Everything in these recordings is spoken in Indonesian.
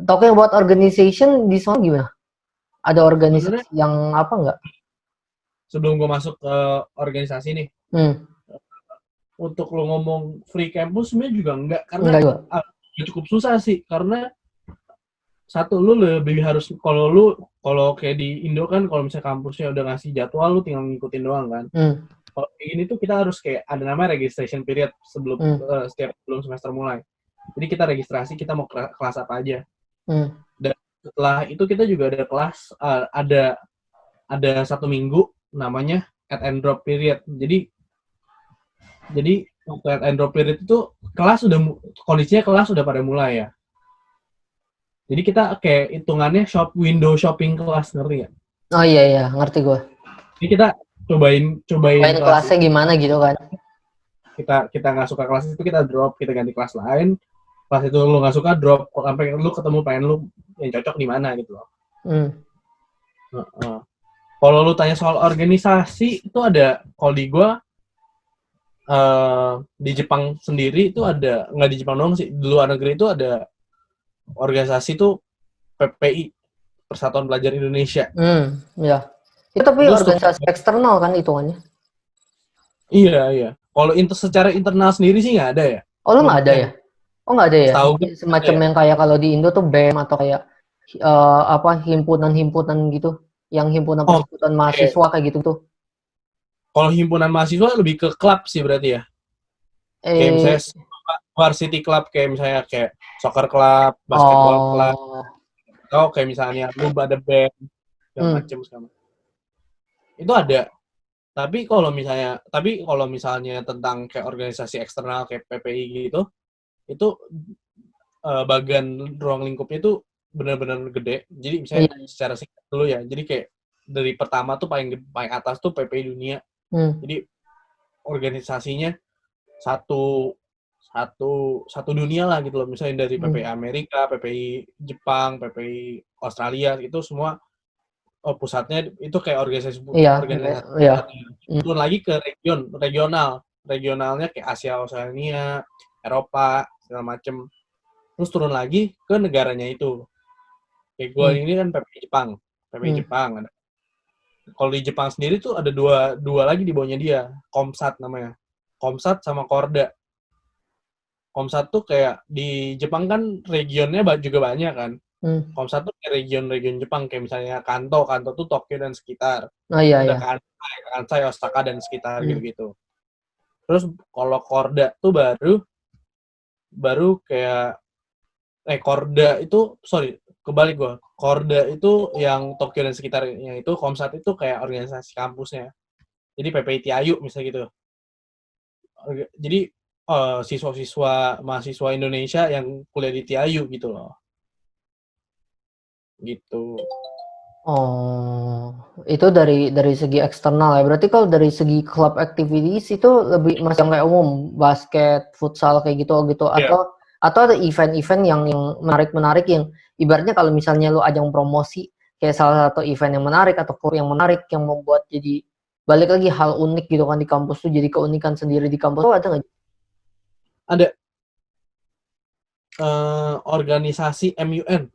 talking about organization di sana gimana? Ada organisasi Sebenarnya yang apa nggak? sebelum gue masuk ke organisasi nih, untuk lo ngomong free campus sebenarnya juga enggak, karena Enggak juga. cukup susah sih, karena satu lu lebih harus kalau kayak di Indo kan, kalau misalnya kampusnya udah ngasih jadwal lu tinggal ngikutin doang kan. Kalau kayak gini tuh kita harus kayak ada namanya registration period sebelum semester mulai. Jadi kita registrasi kita mau kelas apa aja. Dan setelah itu kita juga ada kelas ada 1 minggu namanya add and drop period. Jadi waktu add and drop period itu kondisinya kelas udah pada mulai ya. Jadi kita kayak hitungannya window shopping kelas, ngerti gak? Oh iya, ngerti gue. Jadi kita cobain kelasnya gimana gitu kan. Kita nggak suka kelas itu, kita drop, kita ganti kelas lain. Kelas itu lu nggak suka, drop sampai lu ketemu pengen lu yang cocok di mana gitu loh. Kalau lu tanya soal organisasi itu ada, kalau di gua di Jepang sendiri itu ada, nggak di Jepang doang sih, di luar negeri itu ada organisasi tuh PPI, Persatuan Pelajar Indonesia. Iya. Itu tapi organisasi eksternal kan hitungannya. Iya. Kalau secara internal sendiri sih nggak ada ya. Oh, lu nggak ada ya? Oh, nggak ada ya? Semacam yang kayak kalau di Indo tuh BEM atau kayak himpunan-himpunan gitu, yang himpunan persekutuan mahasiswa kayak gitu tuh. Kalau himpunan mahasiswa lebih ke klub sih berarti ya. Kayak misalnya varsity club, kayak misalnya kayak soccer club, basketball club, atau kayak misalnya lu ada band, segala macam. Itu ada. Tapi kalau misalnya tentang kayak organisasi eksternal kayak PPI gitu, itu bagian ruang lingkupnya itu benar-benar gede. Jadi misalnya secara singkat dulu ya. Jadi kayak dari pertama tuh paling atas tuh PPI dunia. Jadi organisasinya satu dunia lah gitu loh. Misalnya dari PPI Amerika, PPI Jepang, PPI Australia, itu semua pusatnya itu kayak organisasi. Turun lagi ke regionalnya kayak Asia, Oceania, Eropa, segala macem. Terus turun lagi ke negaranya itu. Kayak gue ini kan PPI Jepang ada. Kalau di Jepang sendiri tuh ada dua lagi di bawahnya dia, Komsat namanya. Komsat sama Korda. Komsat tuh kayak di Jepang kan regionnya juga banyak kan. Komsat tuh kayak region-region Jepang, kayak misalnya Kanto tuh Tokyo dan sekitar. Ada Kansai, Osaka dan sekitar gitu-gitu. Terus kalau Korda tuh baru kayak Korda itu kebalik gue. Korda itu yang Tokyo dan sekitarnya, itu Komsat itu kayak organisasi kampusnya. Jadi PPI TIAYU misalnya gitu. Jadi mahasiswa Indonesia yang kuliah di TIAYU gitu loh. Gitu. Oh, itu dari segi eksternal ya. Berarti kalau dari segi club activities itu lebih masih kayak umum, basket, futsal kayak gitu atau ada event-event yang menarik yang ibaratnya kalau misalnya lu ajang promosi kayak salah satu event yang menarik atau kur yang menarik yang membuat jadi balik lagi hal unik gitu kan di kampus tuh, jadi keunikan sendiri di kampus tuh ada nggak? Ada. Organisasi MUN.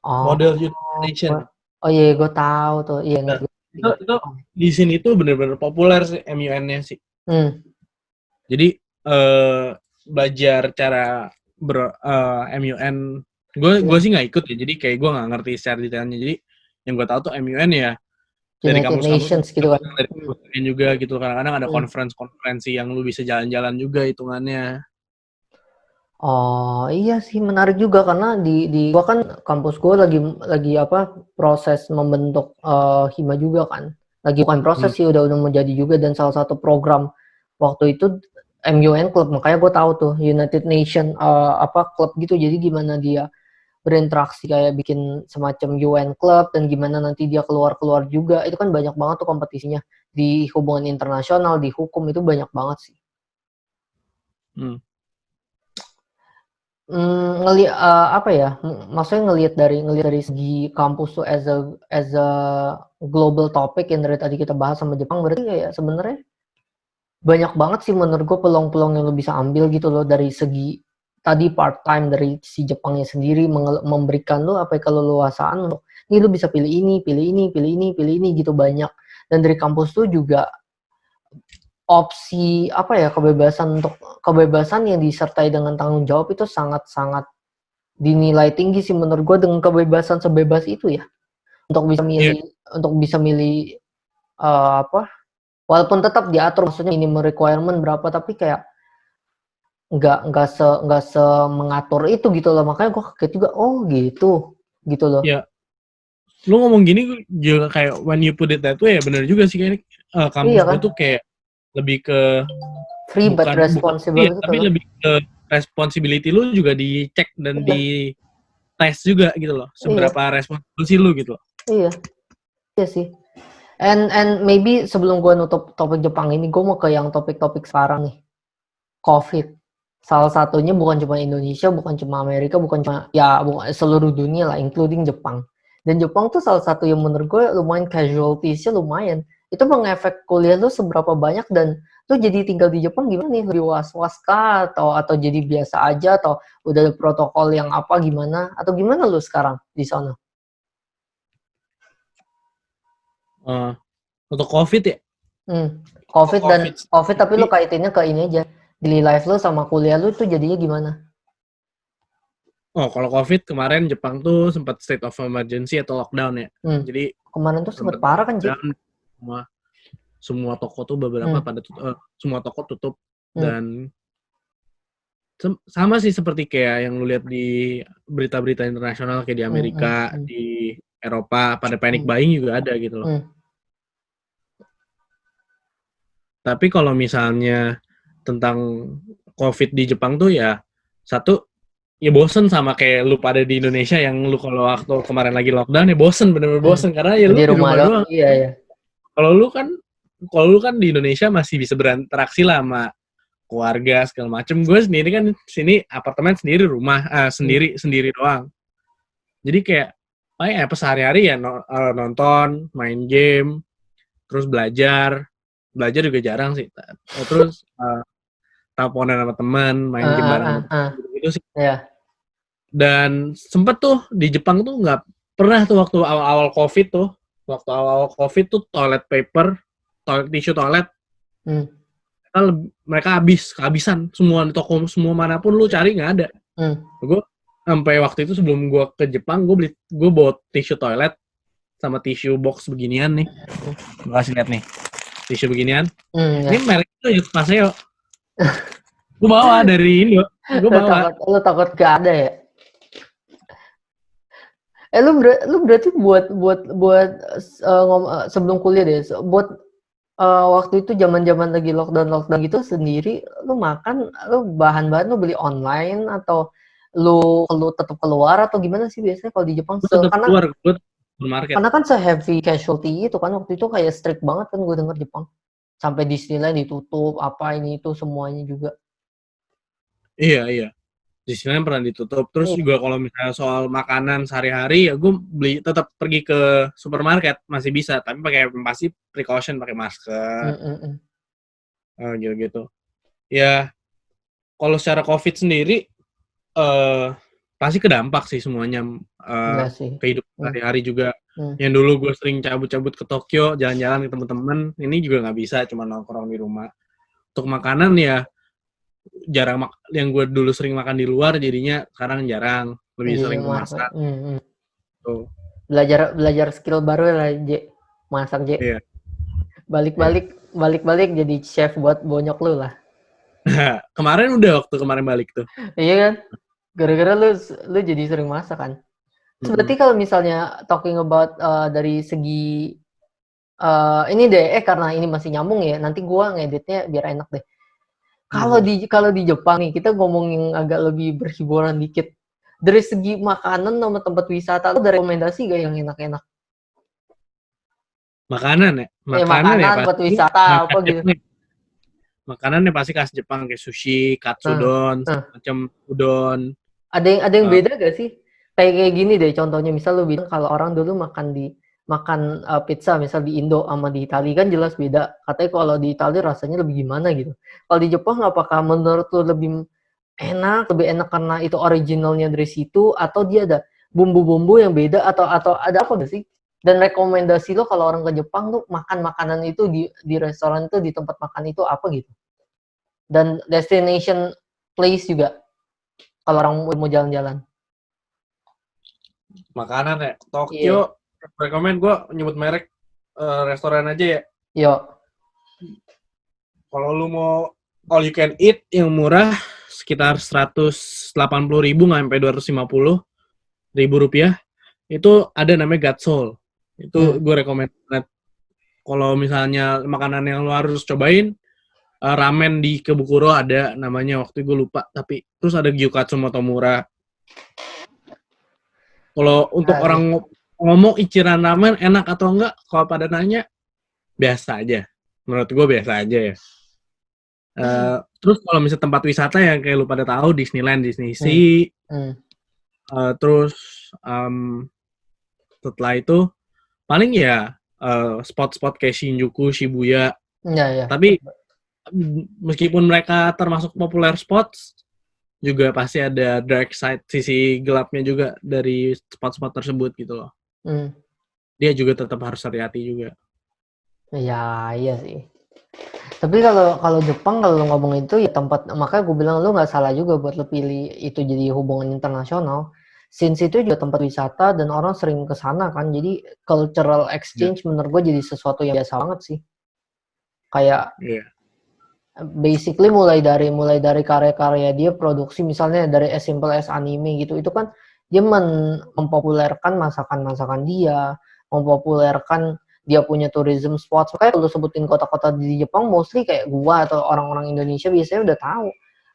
Model United Nation. Oh iya, gue tahu tuh. Iya, nah, itu di sini tuh benar-benar populer sih MUN-nya sih. Jadi belajar cara MUN, gue sih nggak ikut ya. Jadi kayak gue nggak ngerti secara detailnya. Jadi yang gue tahu tuh MUN ya dari kampus-kampus gitu kan. Dari kampus juga gitu. Kadang-kadang ada konferensi yang lu bisa jalan-jalan juga hitungannya. Oh iya sih, menarik juga karena di gua kan kampus gua lagi proses membentuk hima juga kan. Lagi bukan proses sih, udah menjadi juga, dan salah satu program waktu itu MUN Club, makanya gua tahu tuh United Nation klub gitu. Jadi gimana dia berinteraksi kayak bikin semacam UN Club, dan gimana nanti dia keluar juga. Itu kan banyak banget tuh kompetisinya di hubungan internasional, di hukum, itu banyak banget sih. Maksudnya ngelihat dari segi kampus tuh as a global topic yang dari tadi kita bahas sama Jepang, berarti kayak sebenarnya banyak banget sih menurut gue peluang-peluang yang lo bisa ambil gitu loh dari segi tadi part-time dari si Jepangnya sendiri memberikan lu apa ya, keleluasaan untuk, nih lu bisa pilih ini, pilih ini, pilih ini, pilih ini gitu banyak. Dan dari kampus tuh juga opsi apa ya, kebebasan yang disertai dengan tanggung jawab itu sangat-sangat dinilai tinggi sih menurut gue, dengan kebebasan sebebas itu ya. Untuk bisa Iya. milih apa, walaupun tetap diatur maksudnya minimum requirement berapa, tapi kayak nggak mengatur itu gitu loh. Makanya gue kaget juga, oh gitu loh. Ya, lu ngomong gini juga kayak when you put it that way ya bener juga sih, kayak Iya kampus gue kan, tuh kayak lebih ke free but bukan responsible iya, gitu tapi loh. lebih ke responsibility lu juga dicek dan Iya, di tes juga gitu loh, iya, seberapa responsibel sih lu gitu loh. iya, iya sih. And maybe sebelum gue nutup topik Jepang ini, gue mau ke yang topik-topik sekarang nih. COVID. Salah satunya bukan cuma Indonesia, bukan cuma Amerika, bukan cuma ya bukan seluruh dunia lah, including Jepang. Dan Jepang tuh salah satu yang menurut gue lumayan casualties-nya lumayan. Itu mengefek kuliah lu seberapa banyak, dan lu jadi tinggal di Jepang gimana nih? Lebih was-was kah, atau jadi biasa aja, atau udah ada protokol yang apa gimana, atau gimana lu sekarang di sana? Untuk COVID ya, untuk COVID dan COVID COVID tapi lu sendiri, kaitinnya ke ini aja. Daily life lu sama kuliah lu tuh jadinya gimana? kalau COVID kemarin Jepang tuh sempat state of emergency atau lockdown ya. Hmm. Jadi Kemarin tuh sempet sempat parah kan, Ji? lockdown, semua toko tuh beberapa Hmm. pada semua toko tutup. Hmm. Dan sama sih seperti kayak yang lu lihat di berita-berita internasional kayak di Amerika, di Eropa, pada panic buying juga ada gitu loh. Tapi kalau misalnya tentang COVID di Jepang tuh ya, satu, ya bosen sama kayak lu pada di Indonesia yang lu kalau waktu kemarin lagi lockdown ya bosen, bener-bener bosen karena ya lu Di di rumah rumah doang. doang. Iya, iya. Kalau lu kan di Indonesia masih bisa berinteraksi lah sama keluarga segala macem. Gue sendiri kan sini apartemen sendiri, rumah sendiri doang. Jadi kayak apa sehari-hari ya nonton, main game, terus belajar juga jarang sih. Terus teleponan sama teman, main game bareng sama teman gitu sih. Iya. Dan sempet tuh di Jepang tuh nggak pernah tuh waktu awal-awal COVID tuh, toilet paper, tisu toilet, mereka kehabisan semua di toko, semua manapun lu cari nggak ada. Gue sampai waktu itu sebelum gue ke Jepang, gue bawa tisu toilet sama tisu box beginian nih. Gue kasih lihat nih, tisu beginian. Ini merek itu ya Paseo. Gue bawa dari Indo. Lu takut gak ada ya? Lu berarti buat sebelum kuliah deh, buat waktu itu zaman lagi lockdown gitu sendiri, lu bahan-bahan lu beli online, atau lu tetap keluar, atau gimana sih biasanya kalau di Jepang? Gue tetap keluar, gue supermarket. Karena kan se-heavy casualty itu kan waktu itu, kayak strict banget kan gue denger Jepang. Sampai Disneyland ditutup, apa ini itu semuanya juga. Iya. Disneyland pernah ditutup. Terus juga kalau misalnya soal makanan sehari-hari ya gue tetap pergi ke supermarket masih bisa, tapi pasti precaution, pakai masker. Gitu. Ya kalau secara COVID sendiri pasti kedampak sih semuanya, kehidupan sehari-hari juga. Yang dulu gue sering cabut-cabut ke Tokyo, jalan-jalan ke teman-teman, ini juga nggak bisa, cuma nongkrong di rumah. Untuk makanan ya jarang, yang gue dulu sering makan di luar jadinya sekarang jarang, lebih sering masak. Tuh. Belajar skill baru lah, J. Masak, J. Iya. Balik jadi chef buat bonyok lu lah. Kemarin balik tuh. Iya kan? Gara-gara lu jadi sering masak kan. Berarti kalau misalnya talking about dari segi ini deh, karena ini masih nyambung ya, nanti gua ngeditnya biar enak deh. Kalau di Jepang nih, kita ngomongin agak lebih berhiburan dikit. Dari segi makanan sama tempat wisata, lu ada rekomendasi gak yang enak-enak? Makanan ya? Makanan tempat wisata apa gitu. Makanannya pasti khas Jepang kayak sushi, katsudon, macam udon. Ada yang beda gak sih? Kayak gini deh contohnya, misal lu bilang kalau orang dulu makan pizza misal di Indo sama di Italia kan jelas beda. Katanya kalau di Italia rasanya lebih gimana gitu. Kalau di Jepang apakah menurut lu lebih lebih enak karena itu originalnya dari situ, atau dia ada bumbu-bumbu yang beda, atau ada apa gak sih? Dan rekomendasi lo kalau orang ke Jepang tuh makan makanan itu di restoran itu, di tempat makan itu apa gitu? Dan destination place juga kalau orang mau jalan-jalan. Makanan ya, Iya. Tokyo, rekomend gue nyebut merek restoran aja ya. Yo. Kalau lu mau all you can eat yang murah sekitar 180.000 sampai 250.000 rupiah, itu ada namanya Gatsol. Itu gue rekomend banget. Kalau misalnya makanan yang lu harus cobain, ramen di Kebukuro ada namanya, waktu gue lupa, tapi terus ada Gyukatsu Motomura. Kalau untuk orang ngomong Ichiran ramen enak atau enggak, kalau pada nanya biasa aja. Menurut gue biasa aja ya. Terus kalau misalnya tempat wisata yang kayak lu pada tahu, Disneyland, Disney Sea, terus setelah itu paling ya spot-spot kayak Shinjuku, Shibuya. Ya. Tapi meskipun mereka termasuk populer spots, juga pasti ada dark side, sisi gelapnya juga dari spot-spot tersebut gitu loh. Dia juga tetap harus hati-hati juga. Ya, iya sih. Tapi kalau Jepang, kalau ngomong itu ya tempat, makanya gue bilang lu nggak salah juga buat lu pilih itu jadi hubungan internasional. Since itu juga tempat wisata dan orang sering ke sana kan, jadi cultural exchange menurut gue jadi sesuatu yang biasa banget sih. Kayak basically mulai dari karya-karya dia, produksi misalnya dari as simple as anime gitu, itu kan dia mempopulerkan masakan-masakan dia, mempopulerkan dia punya tourism spots. Makanya kalau sebutin kota-kota di Jepang, mostly kayak gua atau orang-orang Indonesia biasanya udah tahu.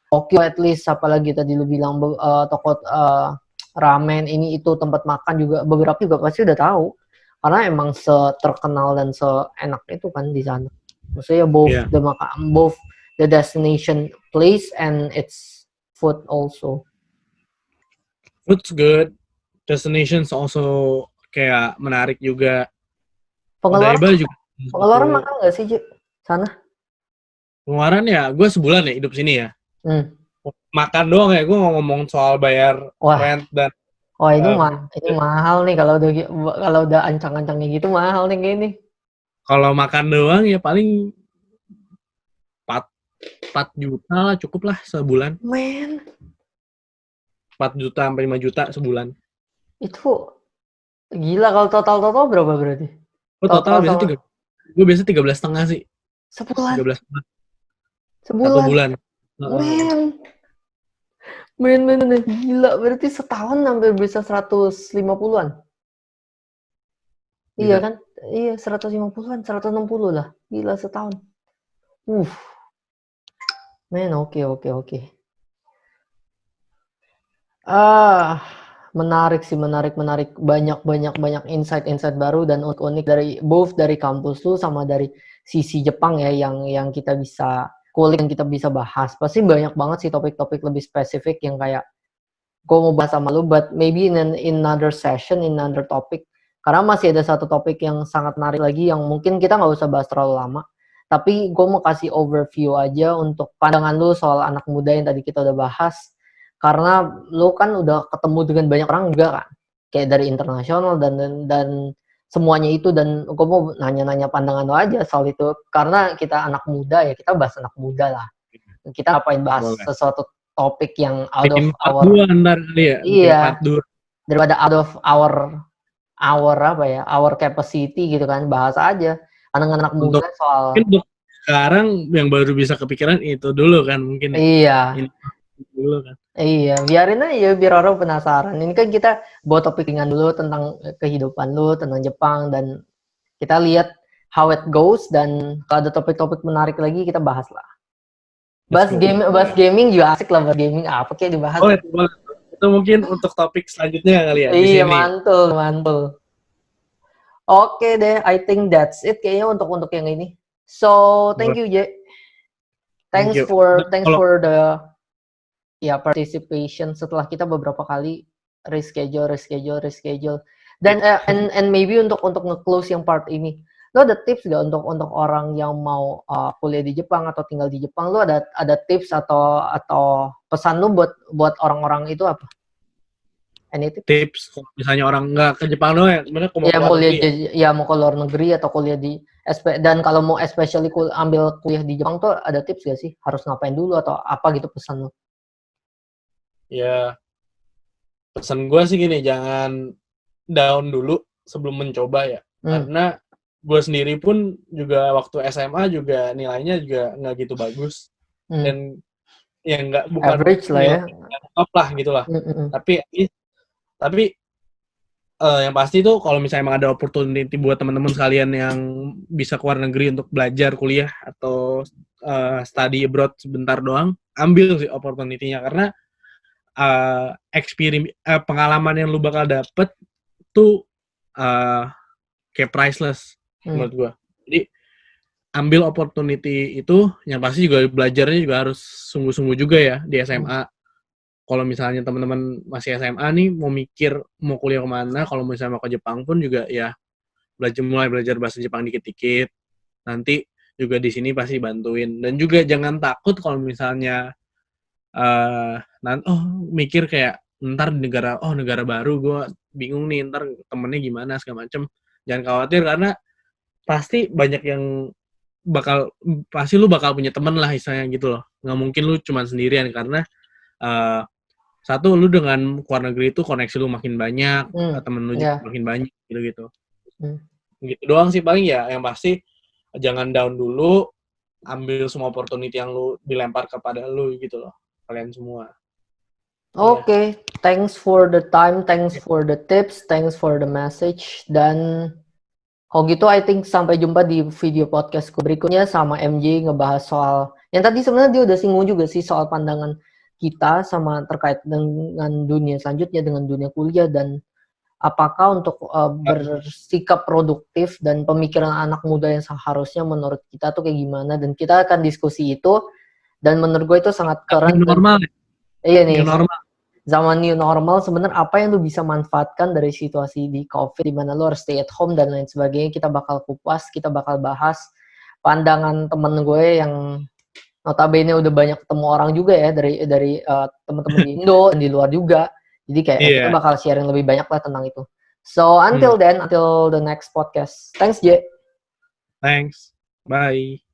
Tokyo at least, apalagi tadi lu bilang toko ramen ini itu tempat makan juga, beberapa juga pasti udah tahu. Karena emang terkenal dan seenak itu kan di sana. Maksudnya both the destination place and its food also. Food's good. Destinations also kayak menarik juga. Pengeluaran makan nggak sih, Ji? Sana? Pengeluaran ya, gue sebulan ya hidup sini ya. Makan doang ya, gue ngomong soal bayar rent dan. Oh itu mahal nih, kalau udah ancang-ancangnya gitu mahal nih kayak ini. Kalau makan doang ya paling 4 juta lah, cukup lah sebulan. 4 juta sampai 5 juta sebulan. Itu gila. Kalau total berapa berarti? Total biasanya gue biasa 13,5 sih. Sebulan? 13,5. Sebulan? 1 bulan. Men, gila. Berarti setahun hampir bisa 150-an. Iya kan? Iya, 150-an, 160 lah. Gila setahun. Men, oke. Menarik sih, menarik. Banyak insight baru dan unik dari kampus lu sama dari sisi Jepang ya, yang kita bisa kulik, yang kita bisa bahas. Pasti banyak banget sih topik-topik lebih spesifik yang kayak gue mau bahas sama lu, but maybe in another session, in another topic. Karena masih ada satu topik yang sangat menarik lagi yang mungkin kita nggak usah bahas terlalu lama. Tapi gue mau kasih overview aja untuk pandangan lu soal anak muda yang tadi kita udah bahas. Karena lu kan udah ketemu dengan banyak orang juga kan, kayak dari internasional dan semuanya itu, dan gue mau nanya-nanya pandangan lo aja soal itu, karena kita anak muda ya, kita bahas anak muda lah. Kita ngapain bahas sesuatu topik yang out of our daripada out of our capacity gitu kan. Bahas aja anak-anak muda soal. Mungkin sekarang yang baru bisa kepikiran itu dulu kan mungkin. Iya. Dulu kan. Iya, biarin aja biar orang penasaran. Ini kan kita bawa topik ringan dulu tentang kehidupan lu, tentang Jepang, dan kita lihat how it goes, dan kalau ada topik-topik menarik lagi kita bahas lah. Bahas gaming juga asik lah, bahas gaming apa kayak dibahas. Itu mungkin untuk topik selanjutnya kali ya. Iya, mantul. Oke deh, I think that's it kayaknya untuk yang ini. So, thank you, J. Thanks for the participation setelah kita beberapa kali reschedule. Dan and maybe untuk nge-close yang part ini, Lo ada tips gak untuk orang yang mau kuliah di Jepang atau tinggal di Jepang? Lo ada tips atau pesan lo buat orang-orang itu apa? Any tips? Tips kalau misalnya orang nggak ke Jepang doang ya, sebenarnya mau Ya keluar mau kuliah negeri ya. ya mau ke luar negeri atau kuliah di dan kalau mau especially ambil kuliah di Jepang tuh ada tips gak sih? Harus ngapain dulu atau apa gitu pesan lo? Ya, pesan gue sih gini, jangan down dulu sebelum mencoba ya. Karena gue sendiri pun juga waktu SMA juga nilainya juga nggak gitu bagus. Dan ya bukan Average lah ya. nilai yang top lah gitu lah. Tapi yang pasti tuh kalau misalnya emang ada opportunity buat teman-teman sekalian yang bisa keluar negeri untuk belajar kuliah atau study abroad sebentar doang, ambil sih opportunity-nya karena pengalaman yang lu bakal dapet tuh kayak priceless menurut gua. Jadi ambil opportunity itu, yang pasti juga belajarnya juga harus sungguh-sungguh juga ya di SMA. Kalau misalnya teman-teman masih SMA nih mau mikir mau kuliah kemana, kalau misalnya mau ke Jepang pun juga ya mulai belajar bahasa Jepang dikit-dikit. Nanti juga di sini pasti bantuin. Dan juga jangan takut kalau misalnya mikir kayak ntar negara baru gue bingung nih ntar temennya gimana segala macem. Jangan khawatir karena pasti banyak yang pasti lu bakal punya temen lah istilahnya gitu loh. Nggak mungkin lu cuma sendirian karena satu lu dengan luar negeri itu koneksi lu makin banyak, temen lu juga makin banyak gitu. Gitu doang sih paling ya, yang pasti jangan down dulu, ambil semua opportunity yang lu dilempar kepada lu gitu loh, kalian semua. Oke, thanks for the time, thanks for the tips, thanks for the message, dan kalau gitu I think sampai jumpa di video podcastku berikutnya sama MJ ngebahas soal yang tadi sebenarnya dia udah singgung juga sih soal pandangan kita sama terkait dengan dunia selanjutnya, dengan dunia kuliah dan apakah untuk bersikap produktif dan pemikiran anak muda yang seharusnya menurut kita tuh kayak gimana, dan kita akan diskusi itu, dan menurut gue itu sangat keren. Normal. Iya nih. New normal. Zaman new normal sebenarnya apa yang lu bisa manfaatkan dari situasi di COVID di mana lu harus stay at home dan lain sebagainya. Kita bakal kupas, kita bakal bahas pandangan temen gue yang notabene udah banyak ketemu orang juga ya dari teman-teman di Indo dan di luar juga. Jadi kayak kita bakal sharing lebih banyak lah tentang itu. So until then, until the next podcast. Thanks, J. Thanks. Bye.